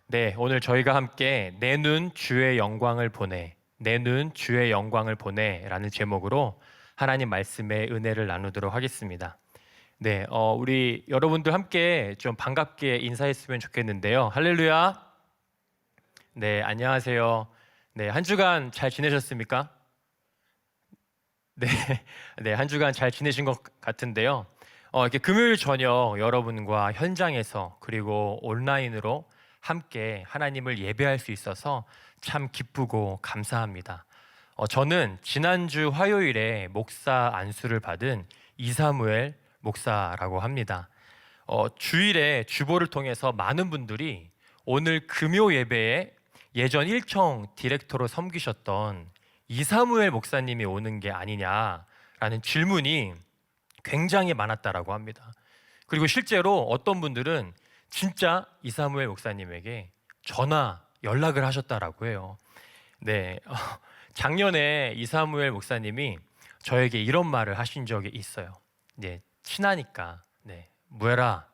네, 오늘 저희가 함께 내 눈 주의 영광을 보내, 내 눈 주의 영광을 보내라는 제목으로 하나님 말씀의 은혜를 나누도록 하겠습니다. 네, 우리 여러분들 함께 좀 반갑게 인사했으면 좋겠는데요. 할렐루야. 네, 안녕하세요. 네, 한 주간 잘 지내셨습니까? 네, 네, 한 주간 잘 지내신 것 같은데요. 이렇게 금요일 저녁 여러분과 현장에서 그리고 온라인으로 함께 하나님을 예배할 수 있어서 참 기쁘고 감사합니다. 저는 지난주 화요일에 목사 안수를 받은 이사무엘 목사라고 합니다. 주일에 주보를 통해서 많은 분들이 오늘 금요 예배에 예전 1청 디렉터로 섬기셨던 이사무엘 목사님이 오는 게 아니냐라는 질문이 굉장히 많았다라고 합니다. 그리고 실제로 어떤 분들은 진짜 이사무엘 목사님에게 전화 연락을 하셨다라고 해요. 네, 작년에 이사무엘 목사님이 저에게 이런 말을 하신 적이 있어요. 네, 친하니까, 네, 무에라,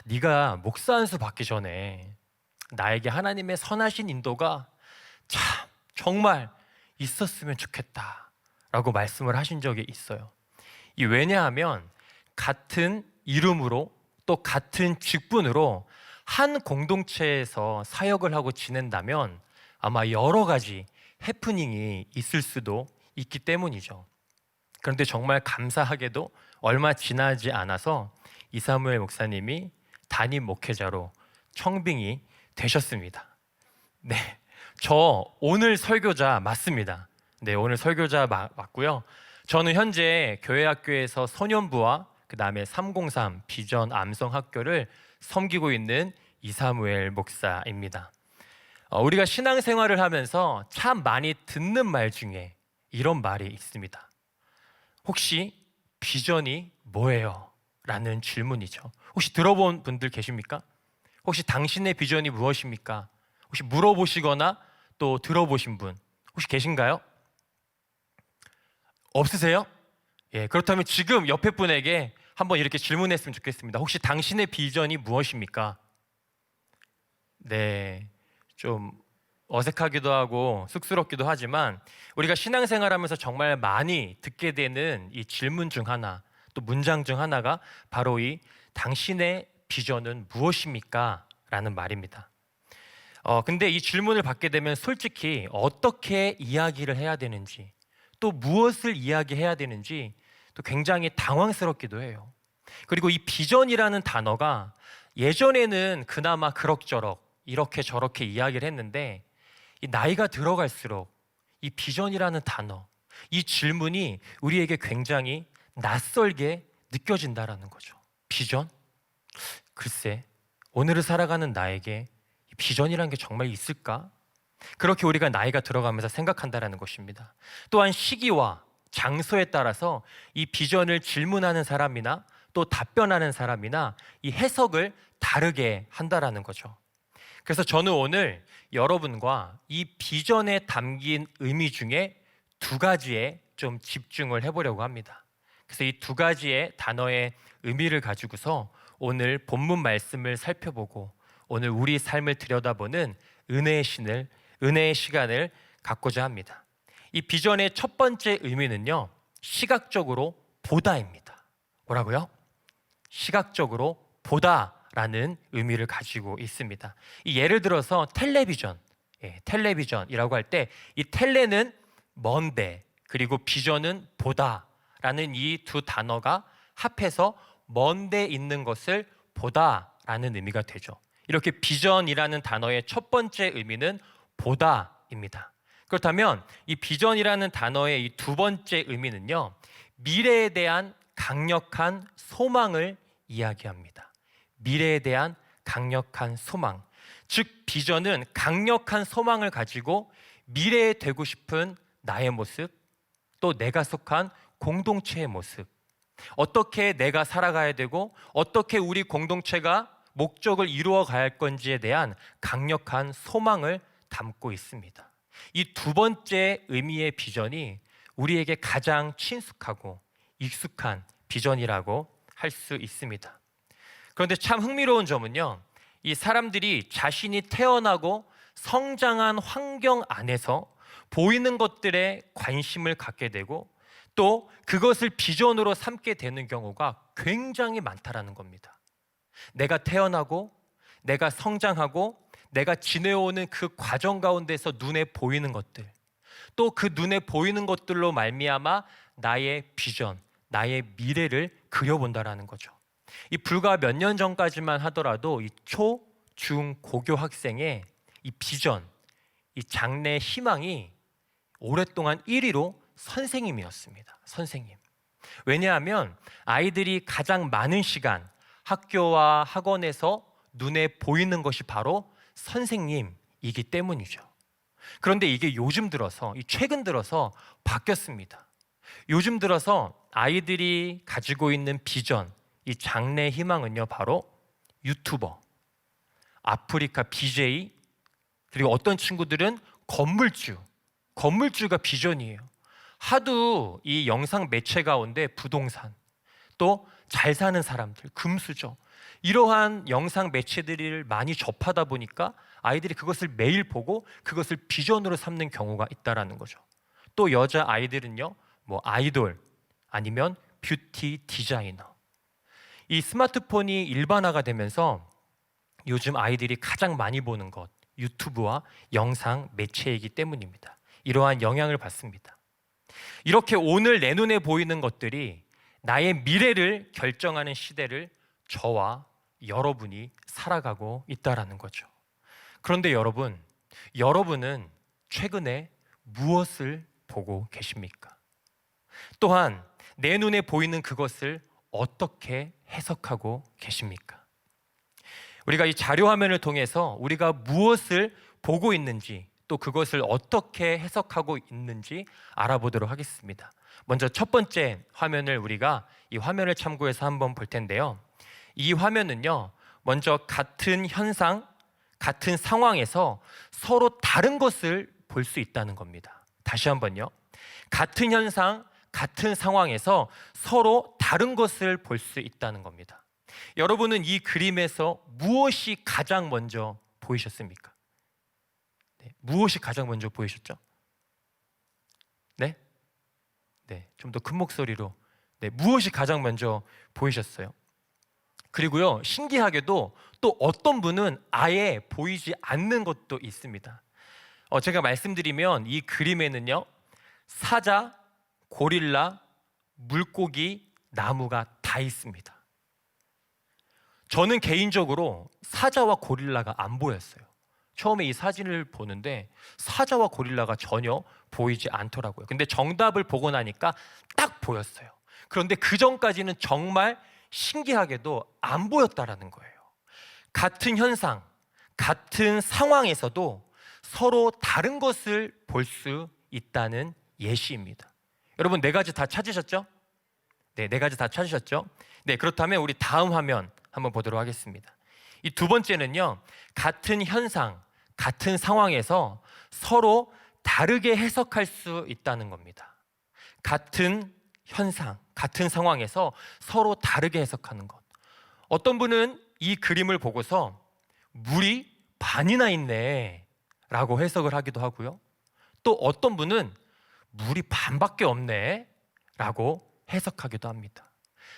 네가 목사 안수 받기 전에 나에게 하나님의 선하신 인도가 참 정말 있었으면 좋겠다라고 말씀을 하신 적이 있어요. 왜냐하면 같은 이름으로 또 같은 직분으로 한 공동체에서 사역을 하고 지낸다면 아마 여러 가지 해프닝이 있을 수도 있기 때문이죠. 그런데 정말 감사하게도 얼마 지나지 않아서 이사무엘 목사님이 담임 목회자로 청빙이 되셨습니다. 네, 저 오늘 설교자 맞습니다. 네, 오늘 설교자 맞고요. 저는 현재 교회학교에서 소년부와 그 다음에 303 비전 암성학교를 섬기고 있는 이사무엘 목사입니다. 우리가 신앙생활을 하면서 참 많이 듣는 말 중에 이런 말이 있습니다. 혹시 비전이 뭐예요? 라는 질문이죠. 혹시 들어본 분들 계십니까? 혹시 당신의 비전이 무엇입니까? 혹시 물어보시거나 또 들어보신 분 혹시 계신가요? 없으세요? 예, 그렇다면 지금 옆에 분에게 한번 이렇게 질문했으면 좋겠습니다. 혹시 당신의 비전이 무엇입니까? 네, 좀 어색하기도 하고 쑥스럽기도 하지만 우리가 신앙생활하면서 정말 많이 듣게 되는 이 질문 중 하나, 또 문장 중 하나가 바로 이 당신의 비전은 무엇입니까? 라는 말입니다. 근데 이 질문을 받게 되면 솔직히 어떻게 이야기를 해야 되는지 또 무엇을 이야기해야 되는지 또 굉장히 당황스럽기도 해요. 그리고 이 비전이라는 단어가 예전에는 그나마 그럭저럭 이렇게 저렇게 이야기를 했는데 이 나이가 들어갈수록 이 비전이라는 단어, 이 질문이 우리에게 굉장히 낯설게 느껴진다라는 거죠. 비전? 글쎄, 오늘을 살아가는 나에게 이 비전이라는 게 정말 있을까? 그렇게 우리가 나이가 들어가면서 생각한다라는 것입니다. 또한 시기와 장소에 따라서 이 비전을 질문하는 사람이나 또 답변하는 사람이나 이 해석을 다르게 한다라는 거죠. 그래서 저는 오늘 여러분과 이 비전에 담긴 의미 중에 두 가지에 좀 집중을 해보려고 합니다. 그래서 이 두 가지의 단어의 의미를 가지고서 오늘 본문 말씀을 살펴보고 오늘 우리 삶을 들여다보는 은혜의 시간을 갖고자 합니다. 이 비전의 첫 번째 의미는요, 시각적으로 보다입니다. 뭐라고요? 시각적으로 보다라는 의미를 가지고 있습니다. 이 예를 들어서 텔레비전이라고 할 때 이 텔레는 먼데 그리고 비전은 보다라는 이 두 단어가 합해서 먼데 있는 것을 보다라는 의미가 되죠. 이렇게 비전이라는 단어의 첫 번째 의미는 보다입니다. 그렇다면 이 비전이라는 단어의 이 두 번째 의미는요, 미래에 대한 강력한 소망을 이야기합니다. 미래에 대한 강력한 소망. 즉 비전은 강력한 소망을 가지고 미래에 되고 싶은 나의 모습, 또 내가 속한 공동체의 모습, 어떻게 내가 살아가야 되고 어떻게 우리 공동체가 목적을 이루어 가야 할 건지에 대한 강력한 소망을 담고 있습니다. 이 두 번째 의미의 비전이 우리에게 가장 친숙하고 익숙한 비전이라고 할 수 있습니다. 그런데 참 흥미로운 점은요, 이 사람들이 자신이 태어나고 성장한 환경 안에서 보이는 것들에 관심을 갖게 되고 또 그것을 비전으로 삼게 되는 경우가 굉장히 많다라는 겁니다. 내가 태어나고 내가 성장하고 내가 지내오는 그 과정 가운데서 눈에 보이는 것들, 또 그 눈에 보이는 것들로 말미암아 나의 비전, 나의 미래를 그려본다라는 거죠. 이 불과 몇 년 전까지만 하더라도 이 초, 중, 고교 학생의 이 비전, 이 장래 희망이 오랫동안 1위로 선생님이었습니다. 선생님. 왜냐하면 아이들이 가장 많은 시간 학교와 학원에서 눈에 보이는 것이 바로 선생님이기 때문이죠. 그런데 이게 요즘 들어서, 최근 들어서 바뀌었습니다. 요즘 들어서 아이들이 가지고 있는 비전, 이 장래 희망은요, 바로 유튜버, 아프리카 BJ, 그리고 어떤 친구들은 건물주가 비전이에요. 하도 이 영상 매체 가운데 부동산, 또 잘 사는 사람들, 금수저, 이러한 영상 매체들을 많이 접하다 보니까 아이들이 그것을 매일 보고 그것을 비전으로 삼는 경우가 있다라는 거죠. 또 여자 아이들은요, 뭐 아이돌 아니면 뷰티 디자이너. 이 스마트폰이 일반화가 되면서 요즘 아이들이 가장 많이 보는 것, 유튜브와 영상 매체이기 때문입니다. 이러한 영향을 받습니다. 이렇게 오늘 내 눈에 보이는 것들이 나의 미래를 결정하는 시대를 저와 여러분이 살아가고 있다라는 거죠. 그런데 여러분은 최근에 무엇을 보고 계십니까? 또한 내 눈에 보이는 그것을 어떻게 해석하고 계십니까? 우리가 이 자료 화면을 통해서 우리가 무엇을 보고 있는지, 또 그것을 어떻게 해석하고 있는지 알아보도록 하겠습니다. 먼저 첫 번째 화면을 우리가 이 화면을 참고해서 한번 볼 텐데요. 이 화면은요, 먼저 같은 현상, 같은 상황에서 서로 다른 것을 볼 수 있다는 겁니다. 다시 한번요. 같은 현상, 같은 상황에서 서로 다른 것을 볼 수 있다는 겁니다. 여러분은 이 그림에서 무엇이 가장 먼저 보이셨습니까? 네, 무엇이 가장 먼저 보이셨죠? 네? 네, 좀 더 큰 목소리로. 네, 무엇이 가장 먼저 보이셨어요? 그리고요, 신기하게도 또 어떤 분은 아예 보이지 않는 것도 있습니다. 제가 말씀드리면 이 그림에는요, 사자, 고릴라, 물고기, 나무가 다 있습니다. 저는 개인적으로 사자와 고릴라가 안 보였어요. 처음에 이 사진을 보는데 사자와 고릴라가 전혀 보이지 않더라고요. 근데 정답을 보고 나니까 딱 보였어요. 그런데 그 전까지는 정말 신기하게도 안 보였다라는 거예요. 같은 현상, 같은 상황에서도 서로 다른 것을 볼 수 있다는 예시입니다. 여러분, 네 가지 다 찾으셨죠? 네, 네 가지 다 찾으셨죠? 네, 그렇다면 우리 다음 화면 한번 보도록 하겠습니다. 이 두 번째는요, 같은 현상, 같은 상황에서 서로 다르게 해석할 수 있다는 겁니다. 같은 현상, 같은 상황에서 서로 다르게 해석하는 것. 어떤 분은 이 그림을 보고서 물이 반이나 있네 라고 해석을 하기도 하고요. 또 어떤 분은 물이 반밖에 없네 라고 해석하기도 합니다.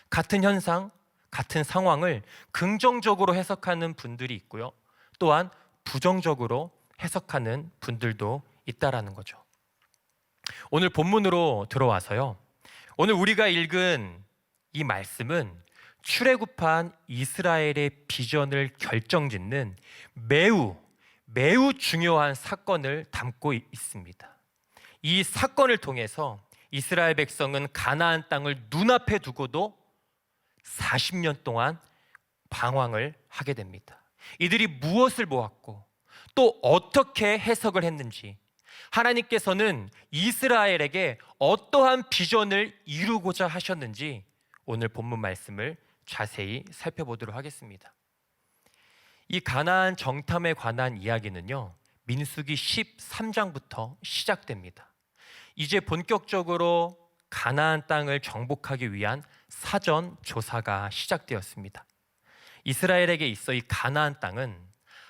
같은 현상, 같은 상황을 긍정적으로 해석하는 분들이 있고요. 또한 부정적으로 해석하는 분들도 있다라는 거죠. 오늘 본문으로 들어와서요. 오늘 우리가 읽은 이 말씀은 출애굽한 이스라엘의 비전을 결정짓는 매우 중요한 사건을 담고 있습니다. 이 사건을 통해서 이스라엘 백성은 가나안 땅을 눈앞에 두고도 40년 동안 방황을 하게 됩니다. 이들이 무엇을 보았고 또 어떻게 해석을 했는지, 하나님께서는 이스라엘에게 어떠한 비전을 이루고자 하셨는지 오늘 본문 말씀을 자세히 살펴보도록 하겠습니다. 이 가나안 정탐에 관한 이야기는요, 민수기 13장부터 시작됩니다. 이제 본격적으로 가나안 땅을 정복하기 위한 사전 조사가 시작되었습니다. 이스라엘에게 있어 이 가나안 땅은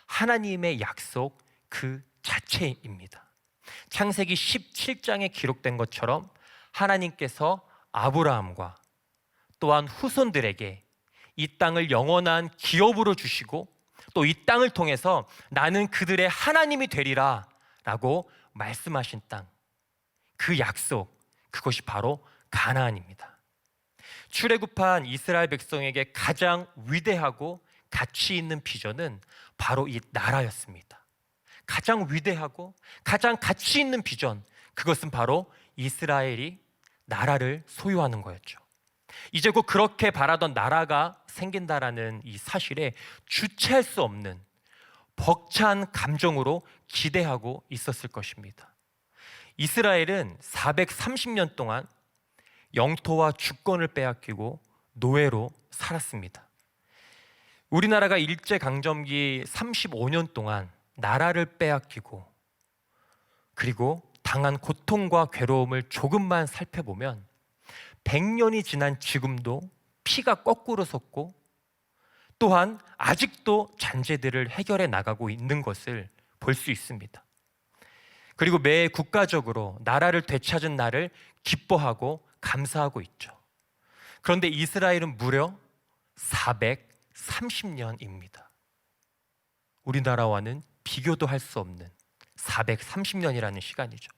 하나님의 약속 그 자체입니다. 창세기 17장에 기록된 것처럼 하나님께서 아브라함과 또한 후손들에게 이 땅을 영원한 기업으로 주시고 또 이 땅을 통해서 나는 그들의 하나님이 되리라 라고 말씀하신 땅, 그 약속, 그것이 바로 가나안입니다. 출애굽한 이스라엘 백성에게 가장 위대하고 가치 있는 비전은 바로 이 나라였습니다. 가장 위대하고 가장 가치 있는 비전, 그것은 바로 이스라엘이 나라를 소유하는 거였죠. 이제 곧 그렇게 바라던 나라가 생긴다라는 이 사실에 주체할 수 없는 벅찬 감정으로 기대하고 있었을 것입니다. 이스라엘은 430년 동안 영토와 주권을 빼앗기고 노예로 살았습니다. 우리나라가 일제강점기 35년 동안 나라를 빼앗기고 그리고 당한 고통과 괴로움을 조금만 살펴보면 100년이 지난 지금도 피가 거꾸로 솟고 또한 아직도 잔재들을 해결해 나가고 있는 것을 볼 수 있습니다. 그리고 매 국가적으로 나라를 되찾은 날을 기뻐하고 감사하고 있죠. 그런데 이스라엘은 무려 430년입니다. 우리나라와는 비교도 할 수 없는 430년이라는 시간이죠.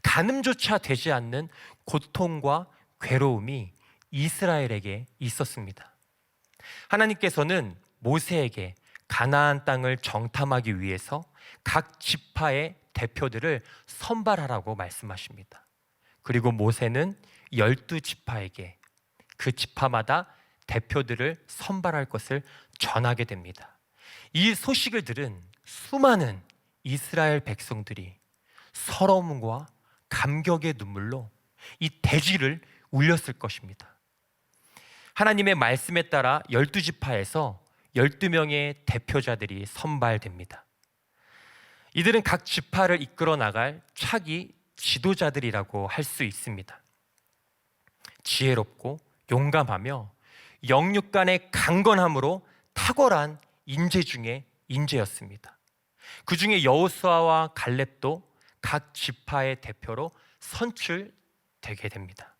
가늠조차 되지 않는 고통과 괴로움이 이스라엘에게 있었습니다. 하나님께서는 모세에게 가나안 땅을 정탐하기 위해서 각 지파의 대표들을 선발하라고 말씀하십니다. 그리고 모세는 12지파에게 그 지파마다 대표들을 선발할 것을 전하게 됩니다. 이 소식을 들은 수많은 이스라엘 백성들이 서러움과 감격의 눈물로 이 대지를 울렸을 것입니다. 하나님의 말씀에 따라 12지파에서 12명의 대표자들이 선발됩니다. 이들은 각 지파를 이끌어 나갈 차기 지도자들이라고 할 수 있습니다. 지혜롭고 용감하며 영육간의 강건함으로 탁월한 인재 중에 인재였습니다. 그 중에 여호수아와 갈렙도 각 지파의 대표로 선출되게 됩니다.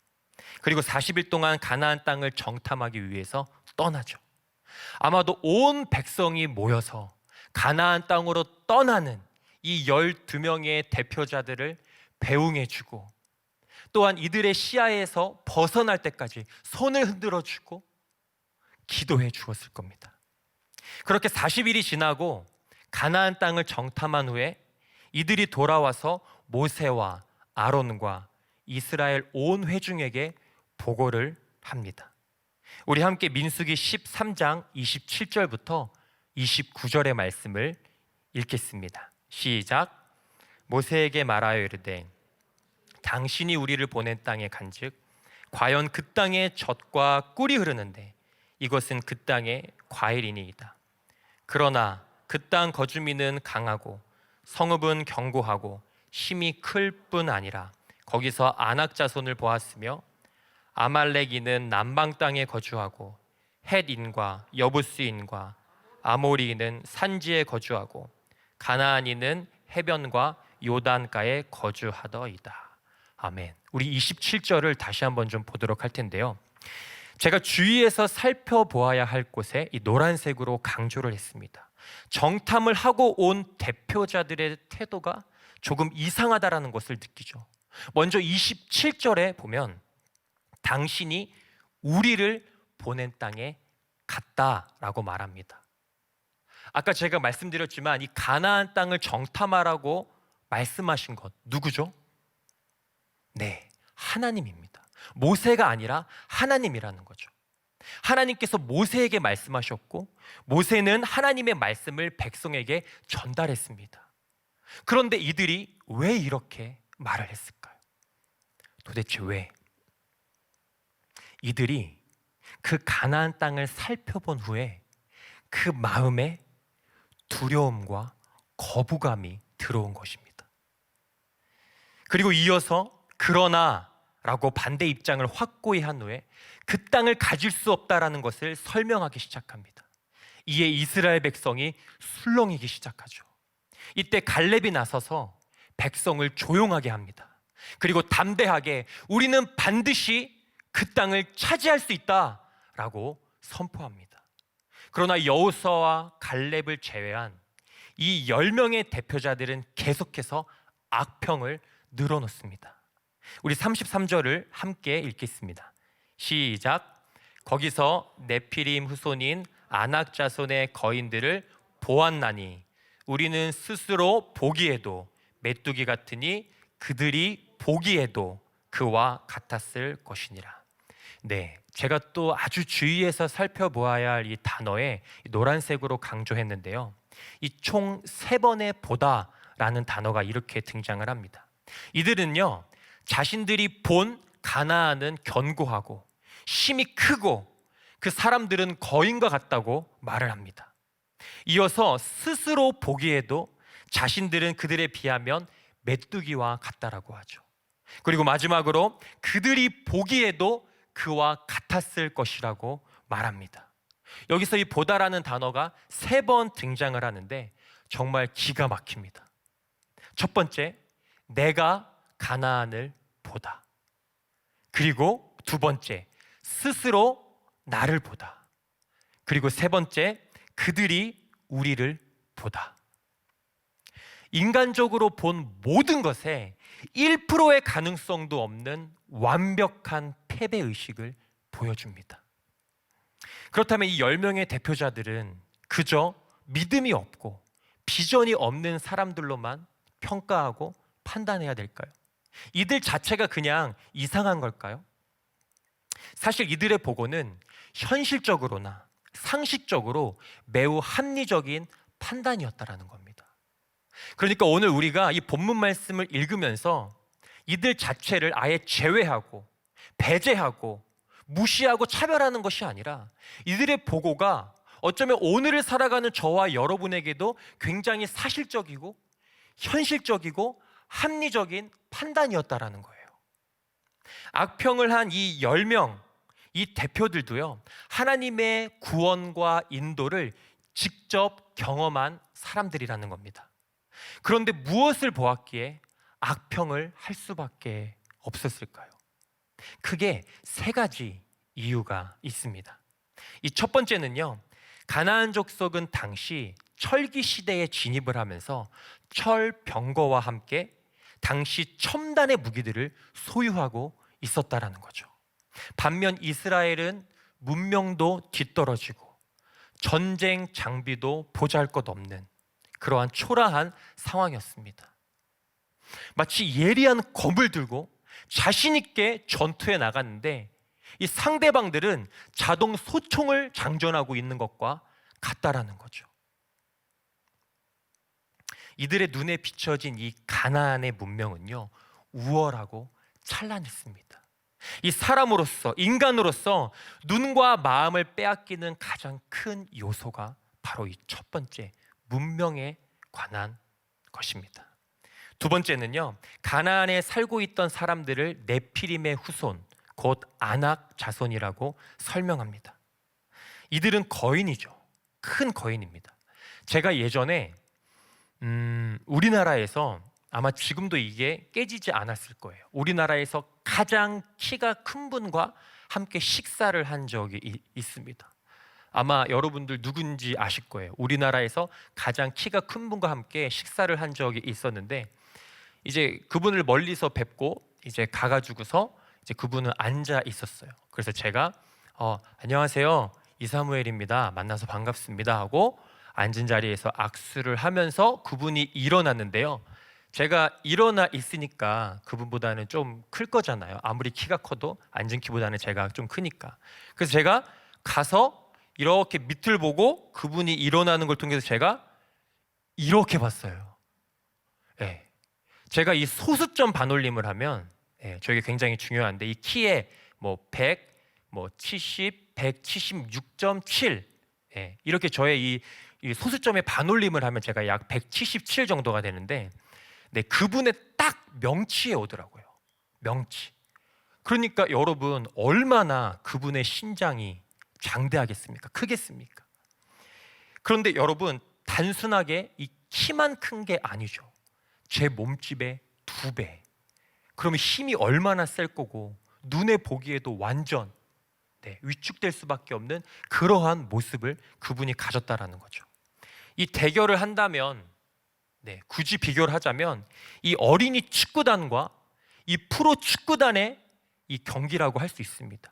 그리고 40일 동안 가나안 땅을 정탐하기 위해서 떠나죠. 아마도 온 백성이 모여서 가나안 땅으로 떠나는 이 12명의 대표자들을 배웅해주고 또한 이들의 시야에서 벗어날 때까지 손을 흔들어주고 기도해 주었을 겁니다. 그렇게 40일이 지나고 가나안 땅을 정탐한 후에 이들이 돌아와서 모세와 아론과 이스라엘 온 회중에게 보고를 합니다. 우리 함께 민수기 13장 27절부터 29절의 말씀을 읽겠습니다. 시작. 모세에게 말하여 이르되 당신이 우리를 보낸 땅에 간즉 과연 그 땅에 젖과 꿀이 흐르는데 이것은 그 땅의 과일이니이다. 그러나 그 땅 거주민은 강하고 성읍은 견고하고 힘이 클 뿐 아니라 거기서 아낙 자손을 보았으며 아말렉인은 남방 땅에 거주하고 헷인과 여부스인과 아모리인은 산지에 거주하고 가나안인은 해변과 요단가에 거주하더이다. 아멘. 우리 27절을 다시 한번 좀 보도록 할 텐데요. 제가 주위에서 살펴보아야 할 곳에 이 노란색으로 강조를 했습니다. 정탐을 하고 온 대표자들의 태도가 조금 이상하다라는 것을 느끼죠. 먼저 27절에 보면 당신이 우리를 보낸 땅에 갔다라고 말합니다. 아까 제가 말씀드렸지만 이 가나안 땅을 정탐하라고 말씀하신 것 누구죠? 네, 하나님입니다. 모세가 아니라 하나님이라는 거죠. 하나님께서 모세에게 말씀하셨고 모세는 하나님의 말씀을 백성에게 전달했습니다. 그런데 이들이 왜 이렇게 말을 했을까요? 도대체 왜? 이들이 그 가나안 땅을 살펴본 후에 그 마음에 두려움과 거부감이 들어온 것입니다. 그리고 이어서 그러나 라고 반대 입장을 확고히 한 후에 그 땅을 가질 수 없다라는 것을 설명하기 시작합니다. 이에 이스라엘 백성이 술렁이기 시작하죠. 이때 갈렙이 나서서 백성을 조용하게 합니다. 그리고 담대하게 우리는 반드시 그 땅을 차지할 수 있다라고 선포합니다. 그러나 여호수아와 갈렙을 제외한 이 10명의 대표자들은 계속해서 악평을 늘어놓습니다. 우리 33절을 함께 읽겠습니다. 시작. 거기서 네피림 후손인 아낙 자손의 거인들을 보았나니 우리는 스스로 보기에도 메뚜기 같으니 그들이 보기에도 그와 같았을 것이니라. 네, 제가 또 아주 주의해서 살펴보아야 할 이 단어에 노란색으로 강조했는데요. 이 총 3번의 보다라는 단어가 이렇게 등장을 합니다. 이들은요, 자신들이 본 가나안은 견고하고 힘이 크고 그 사람들은 거인과 같다고 말을 합니다. 이어서 스스로 보기에도 자신들은 그들에 비하면 메뚜기와 같다라고 하죠. 그리고 마지막으로 그들이 보기에도 그와 같았을 것이라고 말합니다. 여기서 이 보다라는 단어가 3번 등장을 하는데 정말 기가 막힙니다. 첫 번째, 내가 가나안을 보다. 그리고 두 번째, 스스로 나를 보다. 그리고 세 번째, 그들이 우리를 보다. 인간적으로 본 모든 것에 1%의 가능성도 없는 완벽한 패배의식을 보여줍니다. 그렇다면 이 10명의 대표자들은 그저 믿음이 없고 비전이 없는 사람들로만 평가하고 판단해야 될까요? 이들 자체가 그냥 이상한 걸까요? 사실 이들의 보고는 현실적으로나 상식적으로 매우 합리적인 판단이었다라는 겁니다. 그러니까 오늘 우리가 이 본문 말씀을 읽으면서 이들 자체를 아예 제외하고 배제하고 무시하고 차별하는 것이 아니라 이들의 보고가 어쩌면 오늘을 살아가는 저와 여러분에게도 굉장히 사실적이고 현실적이고 합리적인 판단이었다라는 거예요. 악평을 한 이 10명, 이 대표들도요, 하나님의 구원과 인도를 직접 경험한 사람들이라는 겁니다. 그런데 무엇을 보았기에 악평을 할 수밖에 없었을까요? 크게 3가지 이유가 있습니다. 이 첫 번째는요, 가나안 족속은 당시 철기 시대에 진입을 하면서 철병거와 함께 당시 첨단의 무기들을 소유하고 있었다라는 거죠. 반면 이스라엘은 문명도 뒤떨어지고 전쟁 장비도 보잘것없는 그러한 초라한 상황이었습니다. 마치 예리한 검을 들고 자신 있게 전투에 나갔는데 이 상대방들은 자동 소총을 장전하고 있는 것과 같다라는 거죠. 이들의 눈에 비춰진 이 가나안의 문명은요, 우월하고 찬란했습니다. 이 사람으로서, 인간으로서 눈과 마음을 빼앗기는 가장 큰 요소가 바로 이 첫 번째 문명에 관한 것입니다. 두 번째는요, 가나안에 살고 있던 사람들을 네피림의 후손, 곧 아낙 자손이라고 설명합니다. 이들은 거인이죠. 큰 거인입니다. 제가 예전에 우리나라에서 아마 지금도 이게 깨지지 않았을 거예요. 우리나라에서 가장 키가 큰 분과 함께 식사를 한 적이 있습니다. 아마 여러분들 누군지 아실 거예요. 우리나라에서 가장 키가 큰 분과 함께 식사를 한 적이 있었는데 이제 그분을 멀리서 뵙고 이제 가가지고서 이제 그분은 앉아 있었어요. 그래서 제가 안녕하세요, 이사무엘입니다. 만나서 반갑습니다 하고 앉은 자리에서 악수를 하면서 그분이 일어났는데요. 제가 일어나 있으니까 그분보다는 좀 클 거잖아요. 아무리 키가 커도 앉은 키보다는 제가 좀 크니까. 그래서 제가 가서 이렇게 밑을 보고 그분이 일어나는 걸 통해서 제가 이렇게 봤어요. 네. 제가 이 소수점 반올림을 하면 저게 굉장히 중요한데 이 키에 뭐 100, 뭐 70, 176.7 이렇게 저의 이 소수점의 반올림을 하면 제가 약 177 정도가 되는데 그분의 딱 명치에 오더라고요. 명치. 그러니까 여러분 얼마나 그분의 신장이 장대하겠습니까? 크겠습니까? 그런데 여러분, 단순하게 이 키만 큰 게 아니죠. 제 몸집의 2배. 그러면 힘이 얼마나 셀 거고 눈에 보기에도 완전 위축될 수밖에 없는 그러한 모습을 그분이 가졌다라는 거죠. 이 대결을 한다면, 굳이 비교를 하자면 이 어린이 축구단과 이 프로 축구단의 이 경기라고 할 수 있습니다.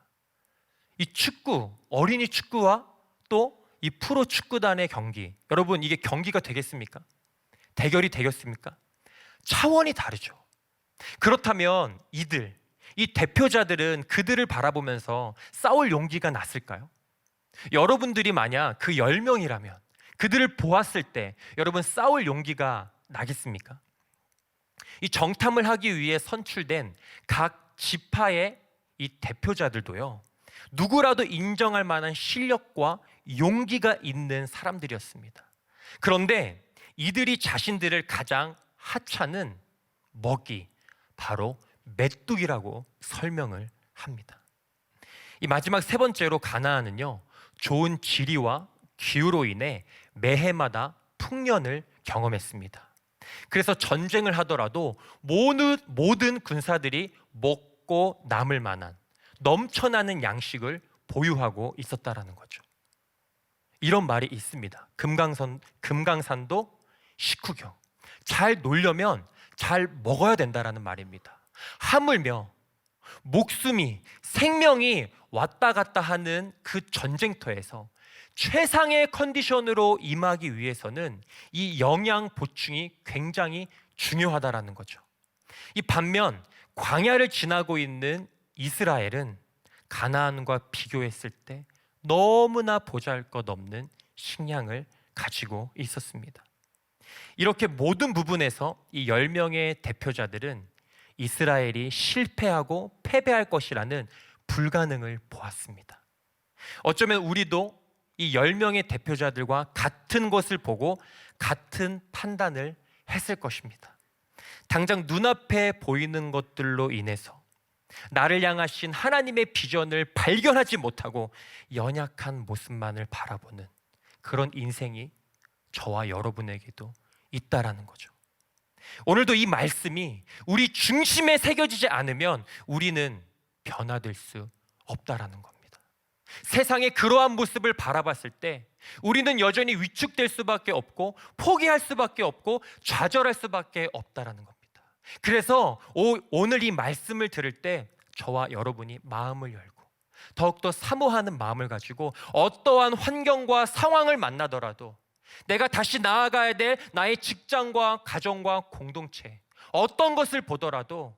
이 축구, 어린이 축구와 또 이 프로 축구단의 경기, 여러분 이게 경기가 되겠습니까? 대결이 되겠습니까? 차원이 다르죠. 그렇다면 이 대표자들은 그들을 바라보면서 싸울 용기가 났을까요? 여러분들이 만약 그 10명이라면 그들을 보았을 때 여러분 싸울 용기가 나겠습니까? 이 정탐을 하기 위해 선출된 각 지파의 이 대표자들도요, 누구라도 인정할 만한 실력과 용기가 있는 사람들이었습니다. 그런데 이들이 자신들을 가장 하찮은 먹이, 바로 메뚜기라고 설명을 합니다. 이 마지막 3번째로 가나안은요, 좋은 지리와 기후로 인해 매해마다 풍년을 경험했습니다. 그래서 전쟁을 하더라도 모든 군사들이 먹고 남을 만한 넘쳐나는 양식을 보유하고 있었다라는 거죠. 이런 말이 있습니다. 금강산도 식후경. 잘 놀려면 잘 먹어야 된다라는 말입니다. 하물며 목숨이, 생명이 왔다 갔다 하는 그 전쟁터에서 최상의 컨디션으로 임하기 위해서는 이 영양 보충이 굉장히 중요하다라는 거죠. 이 반면 광야를 지나고 있는 이스라엘은 가나안과 비교했을 때 너무나 보잘것없는 식량을 가지고 있었습니다. 이렇게 모든 부분에서 이 10명의 대표자들은 이스라엘이 실패하고 패배할 것이라는 불가능을 보았습니다. 어쩌면 우리도 이 10명의 대표자들과 같은 것을 보고 같은 판단을 했을 것입니다. 당장 눈앞에 보이는 것들로 인해서 나를 향하신 하나님의 비전을 발견하지 못하고 연약한 모습만을 바라보는 그런 인생이 저와 여러분에게도 있다라는 거죠. 오늘도 이 말씀이 우리 중심에 새겨지지 않으면 우리는 변화될 수 없다라는 겁니다. 세상의 그러한 모습을 바라봤을 때 우리는 여전히 위축될 수밖에 없고 포기할 수밖에 없고 좌절할 수밖에 없다라는 겁니다. 그래서 오늘 이 말씀을 들을 때 저와 여러분이 마음을 열고 더욱더 사모하는 마음을 가지고 어떠한 환경과 상황을 만나더라도 내가 다시 나아가야 될 나의 직장과 가정과 공동체, 어떤 것을 보더라도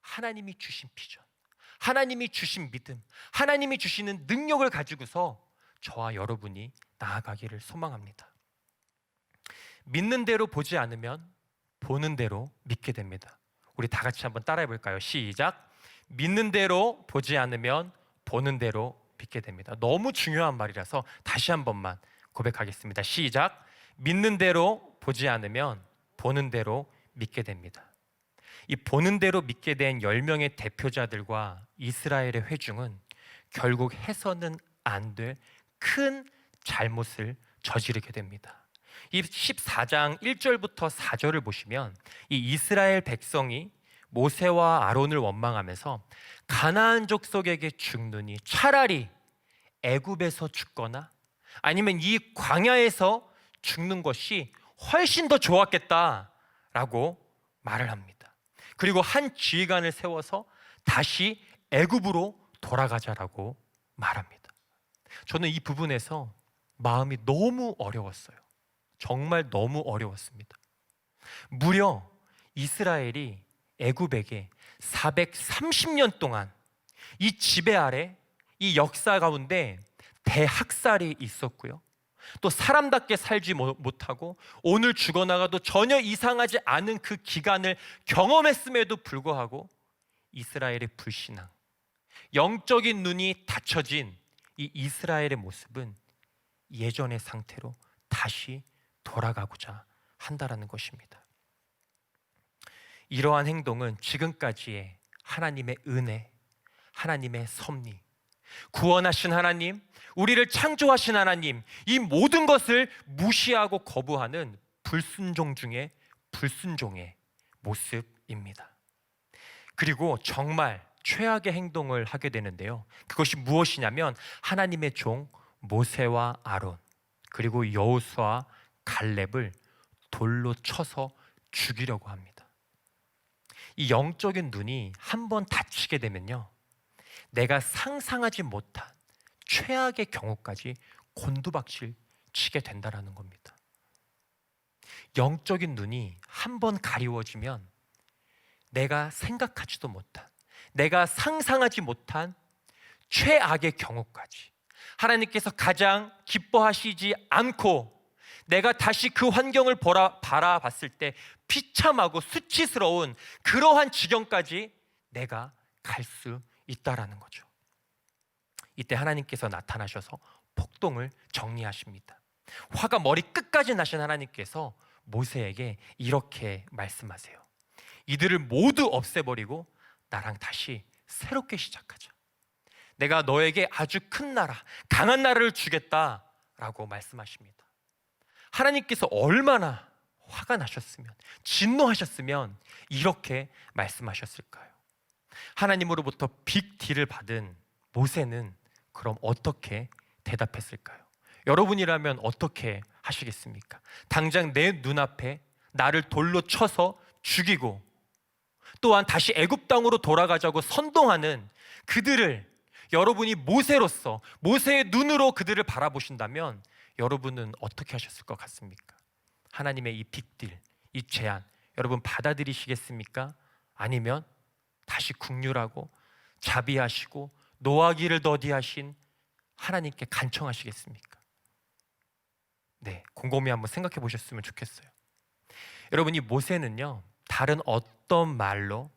하나님이 주신 비전, 하나님이 주신 믿음, 하나님이 주시는 능력을 가지고서 저와 여러분이 나아가기를 소망합니다. 믿는 대로 보지 않으면 보는 대로 믿게 됩니다. 우리 다 같이 한번 따라해 볼까요? 시작. 믿는 대로 보지 않으면 보는 대로 믿게 됩니다. 너무 중요한 말이라서 다시 한 번만 고백하겠습니다. 시작. 믿는 대로 보지 않으면 보는 대로 믿게 됩니다. 이 보는 대로 믿게 된 10명의 대표자들과 이스라엘의 회중은 결국 해서는 안 될 큰 잘못을 저지르게 됩니다. 이 14장 1절부터 4절을 보시면 이 이스라엘 백성이 모세와 아론을 원망하면서 가나안 족속에게 죽느니 차라리 애굽에서 죽거나 아니면 이 광야에서 죽는 것이 훨씬 더 좋았겠다라고 말을 합니다. 그리고 한 지휘관을 세워서 다시 애굽으로 돌아가자라고 말합니다. 저는 이 부분에서 마음이 너무 어려웠어요. 정말 너무 어려웠습니다. 무려 이스라엘이 애굽에게 430년 동안 이 지배 아래 이 역사 가운데 대학살이 있었고요. 또 사람답게 살지 못하고 오늘 죽어나가도 전혀 이상하지 않은 그 기간을 경험했음에도 불구하고 이스라엘의 불신앙, 영적인 눈이 닫혀진 이 이스라엘의 모습은 예전의 상태로 다시 돌아가고자 한다라는 것입니다. 이러한 행동은 지금까지의 하나님의 은혜, 하나님의 섭리, 구원하신 하나님, 우리를 창조하신 하나님, 이 모든 것을 무시하고 거부하는 불순종 중에 불순종의 모습입니다. 그리고 정말 최악의 행동을 하게 되는데요, 그것이 무엇이냐면 하나님의 종 모세와 아론, 그리고 여호수아와 갈렙을 돌로 쳐서 죽이려고 합니다. 이 영적인 눈이 한번 닫히게 되면요, 내가 상상하지 못한 최악의 경우까지 곤두박질 치게 된다라는 겁니다. 영적인 눈이 한번 가리워지면 내가 생각하지도 못한, 내가 상상하지 못한 최악의 경우까지 하나님께서 가장 기뻐하시지 않고 내가 다시 그 환경을 바라봤을 때 비참하고 수치스러운 그러한 지경까지 내가 갈 수 있다라는 거죠. 이때 하나님께서 나타나셔서 폭동을 정리하십니다. 화가 머리 끝까지 나신 하나님께서 모세에게 이렇게 말씀하세요. 이들을 모두 없애버리고 나랑 다시 새롭게 시작하자. 내가 너에게 아주 큰 나라, 강한 나라를 주겠다라고 말씀하십니다. 하나님께서 얼마나 화가 나셨으면, 진노하셨으면 이렇게 말씀하셨을까요? 하나님으로부터 빅딜을 받은 모세는 그럼 어떻게 대답했을까요? 여러분이라면 어떻게 하시겠습니까? 당장 내 눈앞에 나를 돌로 쳐서 죽이고 또한 다시 애굽 땅으로 돌아가자고 선동하는 그들을 여러분이 모세로서, 모세의 눈으로 그들을 바라보신다면 여러분은 어떻게 하셨을 것 같습니까? 하나님의 이 빅딜, 이 제안, 여러분 받아들이시겠습니까? 아니면 다시 국률하고 자비하시고 노하기를 더디하신 하나님께 간청하시겠습니까? 네, 곰곰이 한번 생각해 보셨으면 좋겠어요. 여러분, 이 모세는요, 다른 어떤 말로,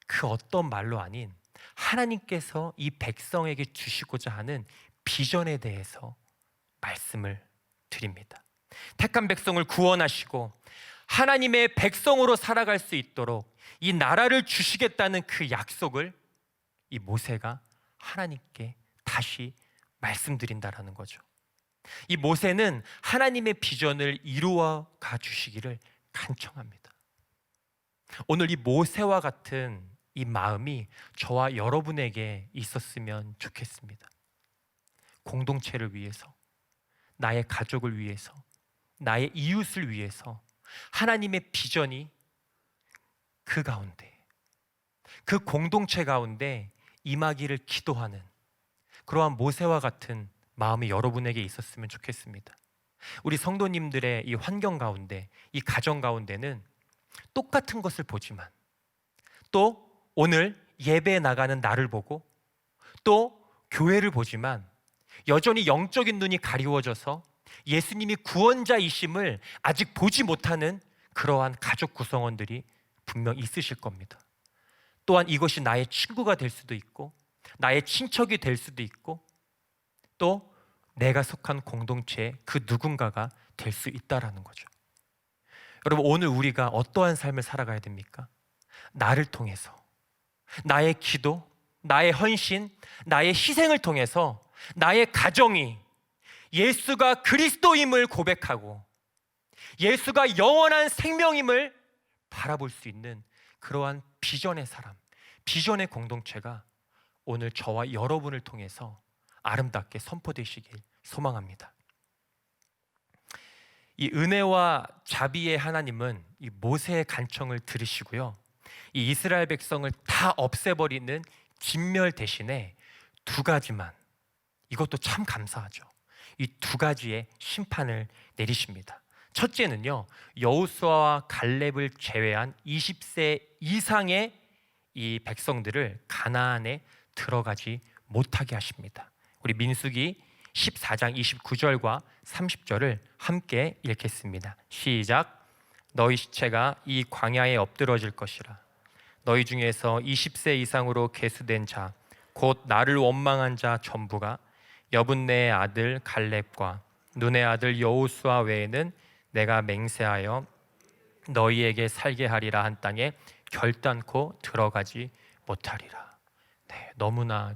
그 어떤 말로 아닌 하나님께서 이 백성에게 주시고자 하는 비전에 대해서 말씀을 드립니다. 택한 백성을 구원하시고 하나님의 백성으로 살아갈 수 있도록 이 나라를 주시겠다는 그 약속을 이 모세가 하나님께 다시 말씀드린다라는 거죠. 이 모세는 하나님의 비전을 이루어 가 주시기를 간청합니다. 오늘 이 모세와 같은 이 마음이 저와 여러분에게 있었으면 좋겠습니다. 공동체를 위해서, 나의 가족을 위해서, 나의 이웃을 위해서 하나님의 비전이 그 가운데, 그 공동체 가운데 임하기를 기도하는 그러한 모세와 같은 마음이 여러분에게 있었으면 좋겠습니다. 우리 성도님들의 이 환경 가운데, 이 가정 가운데는 똑같은 것을 보지만, 또 오늘 예배에 나가는 나를 보고, 또 교회를 보지만 여전히 영적인 눈이 가리워져서 예수님이 구원자이심을 아직 보지 못하는 그러한 가족 구성원들이 분명 있으실 겁니다. 또한 이것이 나의 친구가 될 수도 있고, 나의 친척이 될 수도 있고, 또 내가 속한 공동체의 그 누군가가 될 수 있다라는 거죠. 여러분, 오늘 우리가 어떠한 삶을 살아가야 됩니까? 나를 통해서, 나의 기도, 나의 헌신, 나의 희생을 통해서 나의 가정이 예수가 그리스도임을 고백하고 예수가 영원한 생명임을 바라볼 수 있는 그러한 비전의 사람, 비전의 공동체가 오늘 저와 여러분을 통해서 아름답게 선포되시길 소망합니다. 이 은혜와 자비의 하나님은 이 모세의 간청을 들으시고요, 이 이스라엘 백성을 다 없애버리는 진멸 대신에 두 가지만, 이것도 참 감사하죠, 이 두 가지의 심판을 내리십니다. 첫째는요, 여호수아와 갈렙을 제외한 20세 이상의 이 백성들을 가나안에 들어가지 못하게 하십니다. 우리 민수기 14장 29절과 30절을 함께 읽겠습니다. 시작. 너희 시체가 이 광야에 엎드러질 것이라. 너희 중에서 20세 이상으로 계수된 자, 곧 나를 원망한 자 전부가 여분네의 아들 갈렙과 눈의 아들 여호수아 외에는 내가 맹세하여 너희에게 살게 하리라 한 땅에 결단코 들어가지 못하리라. 네, 너무나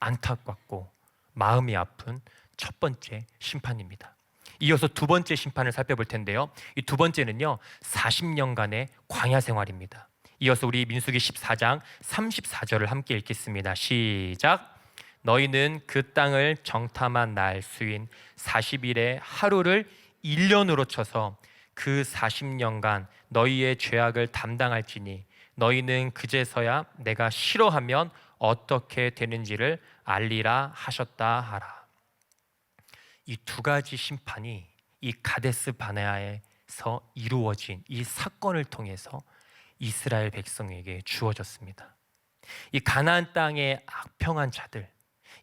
안타깝고 마음이 아픈 첫 번째 심판입니다. 이어서 두 번째 심판을 살펴볼 텐데요. 이 두 번째는요, 40년간의 광야 생활입니다. 이어서 우리 민수기 14장 34절을 함께 읽겠습니다. 시작. 너희는 그 땅을 정탐한 날 수인 40일의 하루를 1년으로 쳐서 그 40년간 너희의 죄악을 담당할지니 너희는 그제서야 내가 싫어하면 어떻게 되는지를 알리라 하셨다 하라. 이 두 가지 심판이 이 가데스 바네아에서 이루어진 이 사건을 통해서 이스라엘 백성에게 주어졌습니다. 이 가나안 땅의 악평한 자들,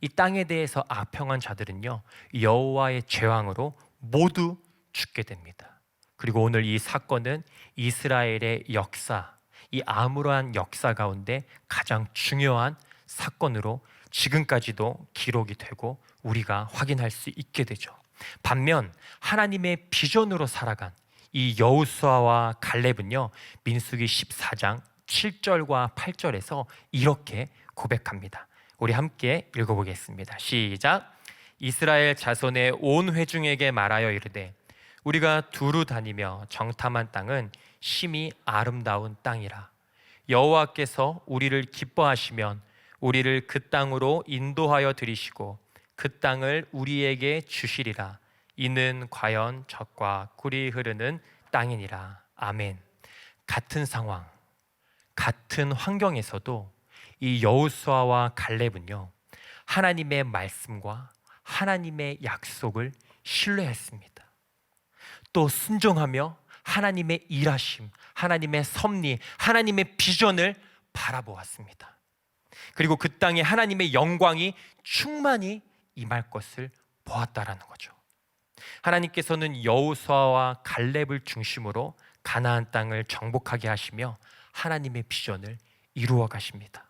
이 땅에 대해서 악평한 자들은요, 여호와의 재앙으로 모두 죽게 됩니다. 그리고 오늘 이 사건은 이스라엘의 역사, 이 암울한 역사 가운데 가장 중요한 사건으로 지금까지도 기록이 되고 우리가 확인할 수 있게 되죠. 반면 하나님의 비전으로 살아간 이 여호수아와 갈렙은요, 민수기 14장 7절과 8절에서 이렇게 고백합니다. 우리 함께 읽어보겠습니다. 시작. 이스라엘 자손의 온 회중에게 말하여 이르되 우리가 두루 다니며 정탐한 땅은 심히 아름다운 땅이라. 여호와께서 우리를 기뻐하시면 우리를 그 땅으로 인도하여 들이시고 그 땅을 우리에게 주시리라. 이는 과연 젖과 꿀이 흐르는 땅이니라. 아멘. 같은 상황, 같은 환경에서도 이 여호수아와 갈렙은요, 하나님의 말씀과 하나님의 약속을 신뢰했습니다. 또 순종하며 하나님의 일하심, 하나님의 섭리, 하나님의 비전을 바라보았습니다. 그리고 그 땅에 하나님의 영광이 충만히 임할 것을 보았다라는 거죠. 하나님께서는 여호수아와 갈렙을 중심으로 가나안 땅을 정복하게 하시며 하나님의 비전을 이루어 가십니다.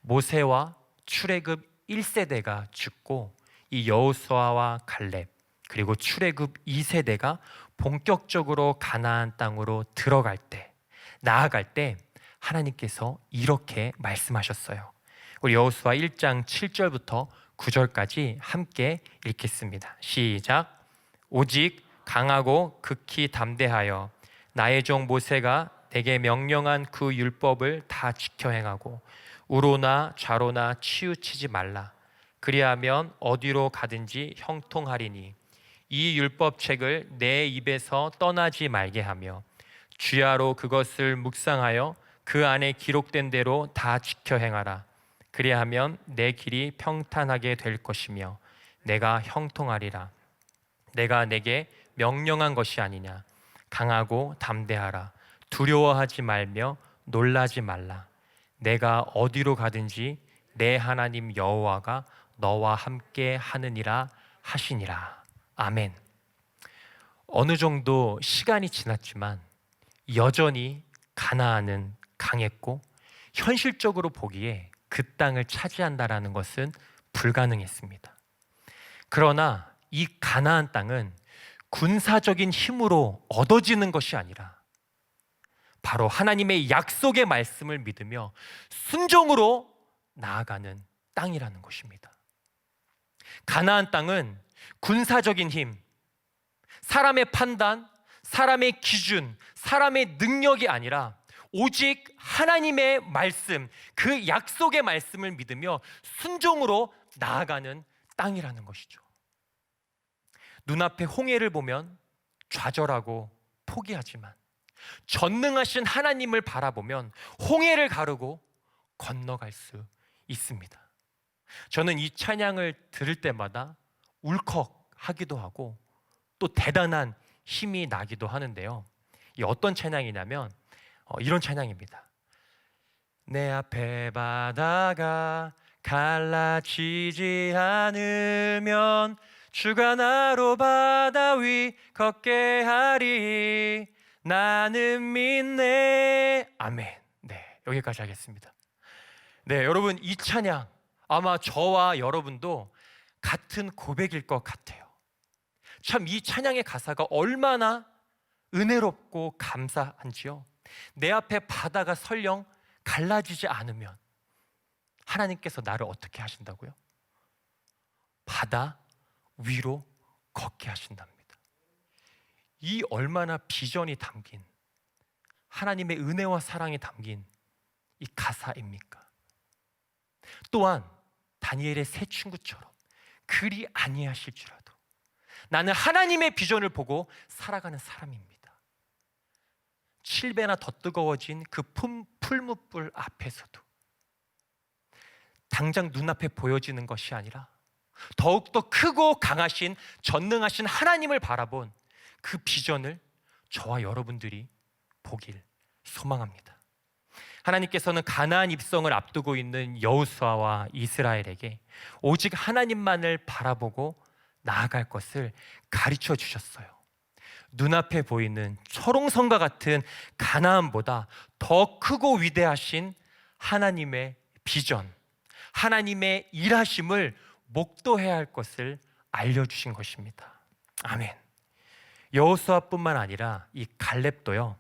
모세와 출애굽 1세대가 죽고 이 여호수아와 갈렙 그리고 출애굽 2세대가 본격적으로 가나안 땅으로 들어갈 때, 나아갈 때 하나님께서 이렇게 말씀하셨어요. 우리 여호수아 1장 7절부터 9절까지 함께 읽겠습니다. 시작. 오직 강하고 극히 담대하여 나의 종 모세가 내게 명령한 그 율법을 다 지켜 행하고 우로나 좌로나 치우치지 말라. 그리하면 어디로 가든지 형통하리니 이 율법책을 내 입에서 떠나지 말게 하며 주야로 그것을 묵상하여 그 안에 기록된 대로 다 지켜 행하라. 그리하면 내 길이 평탄하게 될 것이며 내가 형통하리라. 내가 내게 명령한 것이 아니냐. 강하고 담대하라. 두려워하지 말며 놀라지 말라. 내가 어디로 가든지 내 하나님 여호와가 너와 함께 하느니라 하시니라. 아멘. 어느 정도 시간이 지났지만 여전히 가나안은 강했고 현실적으로 보기에 그 땅을 차지한다라는 것은 불가능했습니다. 그러나 이 가나안 땅은 군사적인 힘으로 얻어지는 것이 아니라 바로 하나님의 약속의 말씀을 믿으며 순종으로 나아가는 땅이라는 것입니다. 가나안 땅은 군사적인 힘, 사람의 판단, 사람의 기준, 사람의 능력이 아니라 오직 하나님의 말씀, 그 약속의 말씀을 믿으며 순종으로 나아가는 땅이라는 것이죠. 눈앞에 홍해를 보면 좌절하고 포기하지만 전능하신 하나님을 바라보면 홍해를 가르고 건너갈 수 있습니다. 저는 이 찬양을 들을 때마다 울컥하기도 하고 또 대단한 힘이 나기도 하는데요. 이 어떤 찬양이냐면 이런 찬양입니다. 내 앞에 바다가 갈라지지 않으면 주가 나로 바다 위 걷게 하리. 나는 믿네. 아멘. 네, 여기까지 하겠습니다. 네, 여러분, 이 찬양 아마 저와 여러분도 같은 고백일 것 같아요. 참 이 찬양의 가사가 얼마나 은혜롭고 감사한지요. 내 앞에 바다가 설령 갈라지지 않으면 하나님께서 나를 어떻게 하신다고요? 바다 위로 걷게 하신답니다. 이 얼마나 비전이 담긴, 하나님의 은혜와 사랑이 담긴 이 가사입니까? 또한 다니엘의 세 친구처럼 그리 아니하실지라도 나는 하나님의 비전을 보고 살아가는 사람입니다. 7배나 더 뜨거워진 그 풀무불 앞에서도 당장 눈앞에 보여지는 것이 아니라 더욱더 크고 강하신 전능하신 하나님을 바라본 그 비전을 저와 여러분들이 보길 소망합니다. 하나님께서는 가나안 입성을 앞두고 있는 여호수아와 이스라엘에게 오직 하나님만을 바라보고 나아갈 것을 가르쳐 주셨어요. 눈앞에 보이는 초롱성과 같은 가나안보다 더 크고 위대하신 하나님의 비전, 하나님의 일하심을 목도해야 할 것을 알려주신 것입니다. 아멘. 여호수아뿐만 아니라 이 갈렙도요,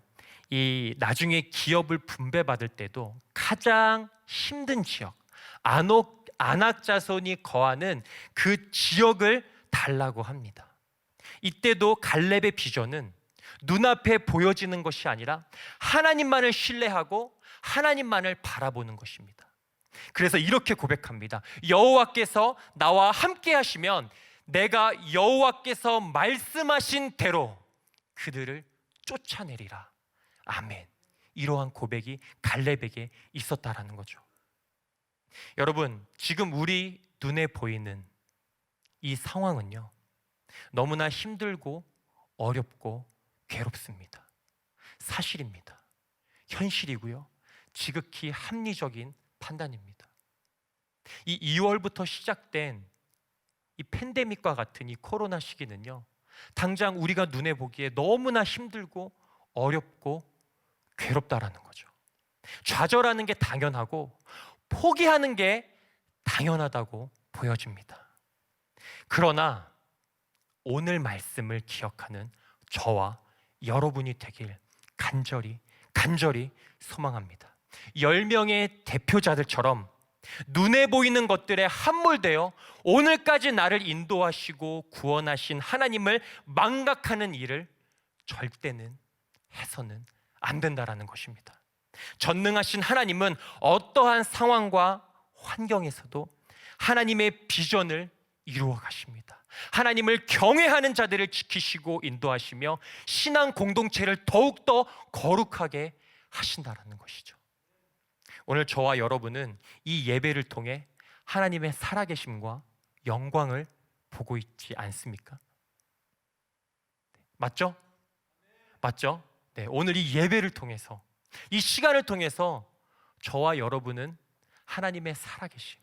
이 나중에 기업을 분배받을 때도 가장 힘든 지역, 아낙 자손이 거하는 그 지역을 달라고 합니다. 이때도 갈렙의 비전은 눈앞에 보여지는 것이 아니라 하나님만을 신뢰하고 하나님만을 바라보는 것입니다. 그래서 이렇게 고백합니다. 여호와께서 나와 함께 하시면 내가 여호와께서 말씀하신 대로 그들을 쫓아내리라. 아멘. 이러한 고백이 갈렙에게 있었다라는 거죠. 여러분, 지금 우리 눈에 보이는 이 상황은요, 너무나 힘들고 어렵고 괴롭습니다. 사실입니다. 현실이고요, 지극히 합리적인 판단입니다. 이 2월부터 시작된 이 팬데믹과 같은 이 코로나 시기는요, 당장 우리가 눈에 보기에 너무나 힘들고 어렵고 괴롭다라는 거죠. 좌절하는 게 당연하고 포기하는 게 당연하다고 보여집니다. 그러나 오늘 말씀을 기억하는 저와 여러분이 되길 간절히 소망합니다. 10명의 대표자들처럼 눈에 보이는 것들에 함몰되어 오늘까지 나를 인도하시고 구원하신 하나님을 망각하는 일을 절대는 해서는 안 된다라는 것입니다. 전능하신 하나님은 어떠한 상황과 환경에서도 하나님의 비전을 이루어 가십니다. 하나님을 경외하는 자들을 지키시고 인도하시며 신앙 공동체를 더욱더 거룩하게 하신다라는 것이죠. 오늘 저와 여러분은 이 예배를 통해 하나님의 살아계심과 영광을 보고 있지 않습니까? 맞죠? 맞죠? 네, 오늘 이 예배를 통해서, 이 시간을 통해서 저와 여러분은 하나님의 살아계심,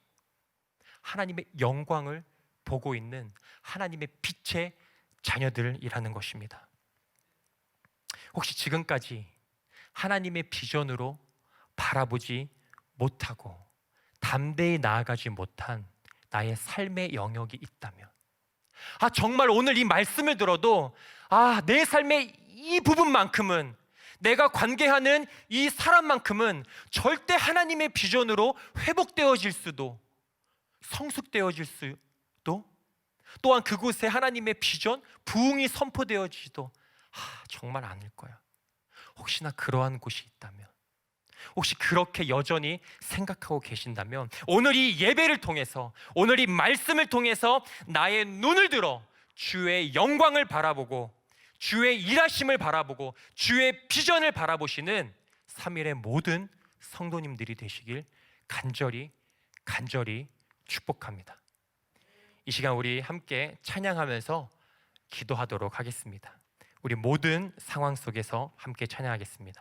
하나님의 영광을 보고 있는 하나님의 빛의 자녀들이라는 것입니다. 혹시 지금까지 하나님의 비전으로 바라보지 못하고 담대히 나아가지 못한 나의 삶의 영역이 있다면, 정말 오늘 이 말씀을 들어도 내 삶의 이 부분만큼은, 내가 관계하는 이 사람만큼은 절대 하나님의 비전으로 회복되어질 수도, 성숙되어질 수도, 또한 그곳에 하나님의 비전, 부흥이 선포되어지도 정말 않을 거야. 혹시나 그러한 곳이 있다면, 혹시 그렇게 여전히 생각하고 계신다면, 오늘 이 예배를 통해서, 오늘 이 말씀을 통해서 나의 눈을 들어 주의 영광을 바라보고 주의 일하심을 바라보고 주의 비전을 바라보시는 3일의 모든 성도님들이 되시길 간절히 축복합니다. 이 시간 우리 함께 찬양하면서 기도하도록 하겠습니다. 우리 모든 상황 속에서 함께 찬양하겠습니다.